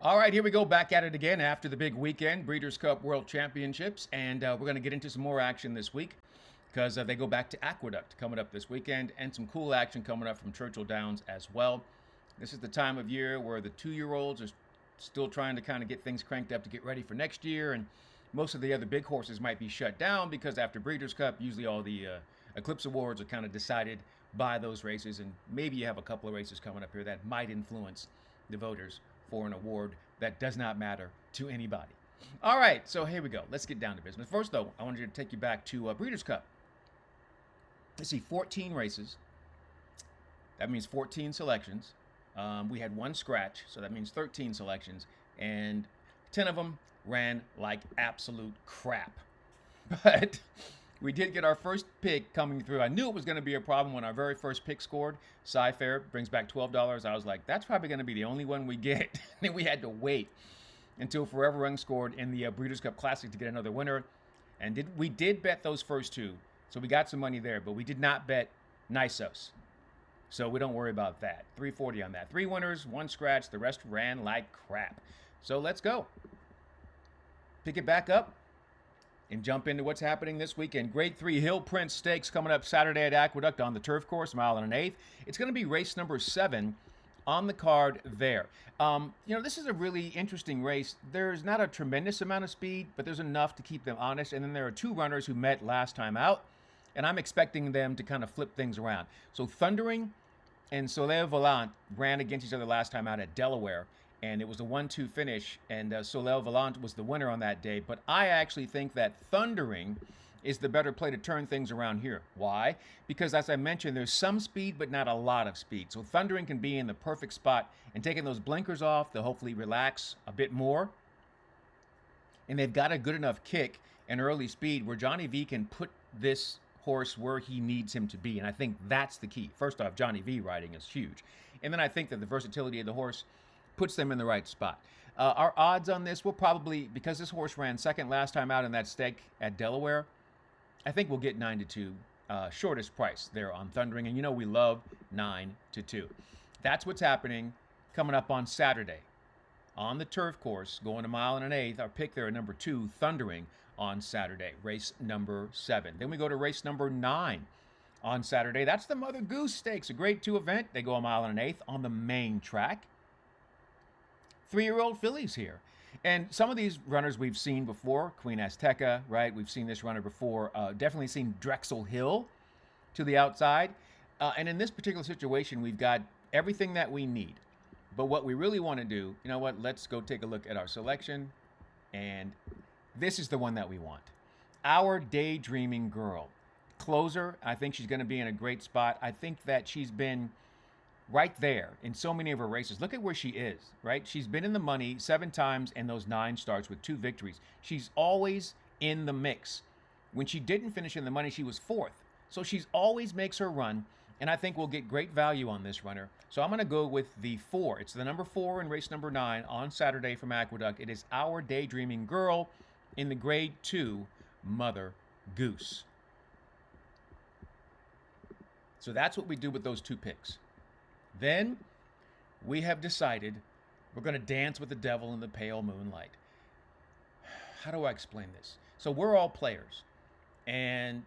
All right, here we go back at it again after the big weekend, Breeders' Cup World Championships, and we're going to get into some more action this week because they go back to Aqueduct coming up this weekend, and some cool action coming up from Churchill Downs as well. This is the time of year where the 2-year-olds are still trying to kind of get things cranked up to get ready for next year, and most of the other big horses might be shut down because after Breeders' Cup, usually all the Eclipse Awards are kind of decided by those races, and maybe you have a couple of races coming up here that might influence the voters for an award that does not matter to anybody. All right, so here we go. Let's get down to business. First, though, I wanted to take you back to Breeders' Cup. Let's see, 14 races. That means 14 selections. We had one scratch, so that means 13 selections, and 10 of them ran like absolute crap. But we did get our first pick coming through. I knew it was going to be a problem when our very first pick scored. Sci-Fair brings back $12. I was like, that's probably going to be the only one we get. Then we had to wait until Forever Young scored in the Breeders' Cup Classic to get another winner. And we did bet those first two, so we got some money there, but we did not bet Nisos. So we don't worry about that. 340 on that. 3 winners, 1 scratch. The rest ran like crap. So let's go. Pick it back up and jump into what's happening this weekend. Grade 3 Hill Prince Stakes coming up Saturday at Aqueduct on the turf course, 1.125 miles. It's going to be race number 7 on the card there. This is a really interesting race. There's not a tremendous amount of speed, but there's enough to keep them honest. And then there are 2 runners who met last time out, and I'm expecting them to kind of flip things around. So Thundering and Soleil Volant ran against each other last time out at Delaware, and it was a 1-2 finish, and Soleil Volant was the winner on that day. But I actually think that Thundering is the better play to turn things around here. Why? Because as I mentioned, there's some speed, but not a lot of speed. So Thundering can be in the perfect spot, and taking those blinkers off, they'll hopefully relax a bit more. And they've got a good enough kick and early speed where Johnny V can put this horse where he needs him to be. And I think that's the key. First off, Johnny V riding is huge. And then I think that the versatility of the horse puts them in the right spot. Our odds on this will probably, because this horse ran second last time out in that stake at Delaware, I think we'll get 9-2, shortest price there on Thundering. And you know we love 9-2. That's what's happening coming up on Saturday on the turf course, going 1.125 miles. Our pick there at number 2, Thundering, on Saturday, race number 7. Then we go to race number 9 on Saturday. That's the Mother Goose Stakes, a grade 2 event. They go 1.125 miles on the main track. 3-year-old fillies here. And some of these runners we've seen before. Queen Azteca, right? We've seen this runner before. Definitely seen Drexel Hill to the outside. And in this particular situation, we've got everything that we need. But what we really want to do, you know what? Let's go take a look at our selection. And this is the one that we want. Our Daydreaming Girl. Closer, I think she's going to be in a great spot. I think that she's been right there in so many of her races. Look at where she is, right? She's been in the money 7 times in those 9 starts with 2 victories. She's always in the mix. When she didn't finish in the money, she was 4th. So she's always makes her run, and I think we'll get great value on this runner. So I'm going to go with the 4. It's the number 4 in race number 9 on Saturday from Aqueduct. It is Our Daydreaming Girl in the grade 2 Mother Goose. So that's what we do with those 2 picks. Then we have decided we're going to dance with the devil in the pale moonlight. How do I explain this? So we're all players, and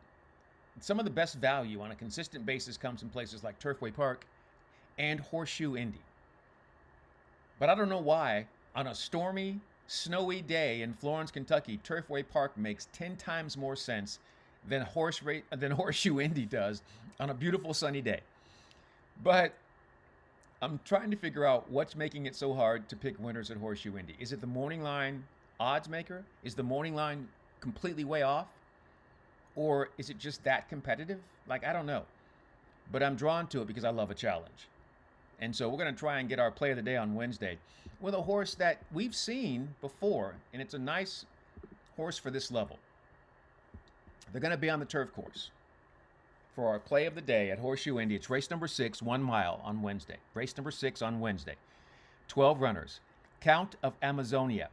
some of the best value on a consistent basis comes from places like Turfway Park and Horseshoe Indy. But I don't know why, on a stormy, snowy day in Florence, Kentucky, Turfway Park makes 10 times more sense than Horseshoe Indy does on a beautiful sunny day. But I'm trying to figure out what's making it so hard to pick winners at Horseshoe Indy. Is it the morning line odds maker? Is the morning line completely way off? Or is it just that competitive? Like, I don't know. But I'm drawn to it because I love a challenge. And so we're going to try and get our play of the day on Wednesday with a horse that we've seen before, and it's a nice horse for this level. They're going to be on the turf course for our play of the day at Horseshoe Indy. It's race number 6, 1 mile on Wednesday. Race number 6 on Wednesday. 12 runners. Count of Amazonia.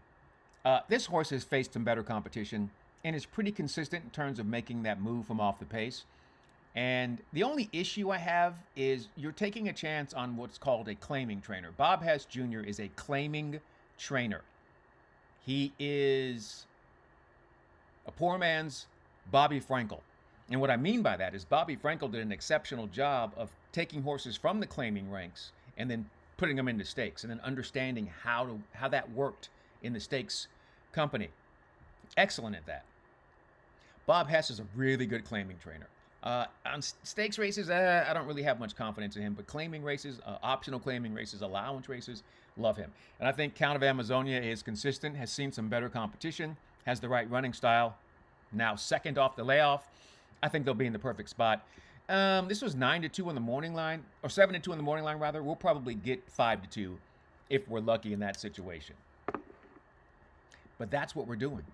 This horse has faced some better competition and is pretty consistent in terms of making that move from off the pace. And the only issue I have is you're taking a chance on what's called a claiming trainer. Bob Hess Jr. is a claiming trainer. He is a poor man's Bobby Frankel. And what I mean by that is Bobby Frankel did an exceptional job of taking horses from the claiming ranks and then putting them into stakes and then understanding how that worked in the stakes company. Excellent at that. Bob Hess is a really good claiming trainer. On stakes races, I don't really have much confidence in him, but claiming races, optional claiming races, allowance races, love him. And I think Count of Amazonia is consistent, has seen some better competition, has the right running style, now second off the layoff. I think they'll be in the perfect spot. This was 9-2 on the morning line, or 7-2 on the morning line, rather. We'll probably get 5-2 if we're lucky in that situation. But that's what we're doing.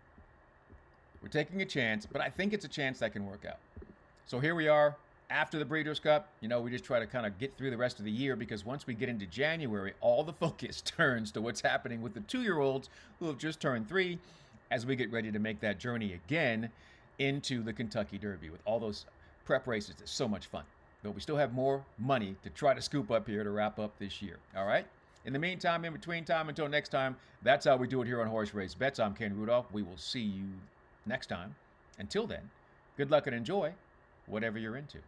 We're taking a chance, but I think it's a chance that can work out. So here we are after the Breeders' Cup. You know, we just try to kind of get through the rest of the year because once we get into January, all the focus turns to what's happening with the 2-year-olds who have just turned 3 as we get ready to make that journey again into the Kentucky Derby with all those prep races. It's so much fun. But we still have more money to try to scoop up here to wrap up this year. All right? In the meantime, in between time, until next time, that's how we do it here on Horse Race Bets. I'm Ken Rudulph. We will see you next time. Until then, good luck and enjoy whatever you're into.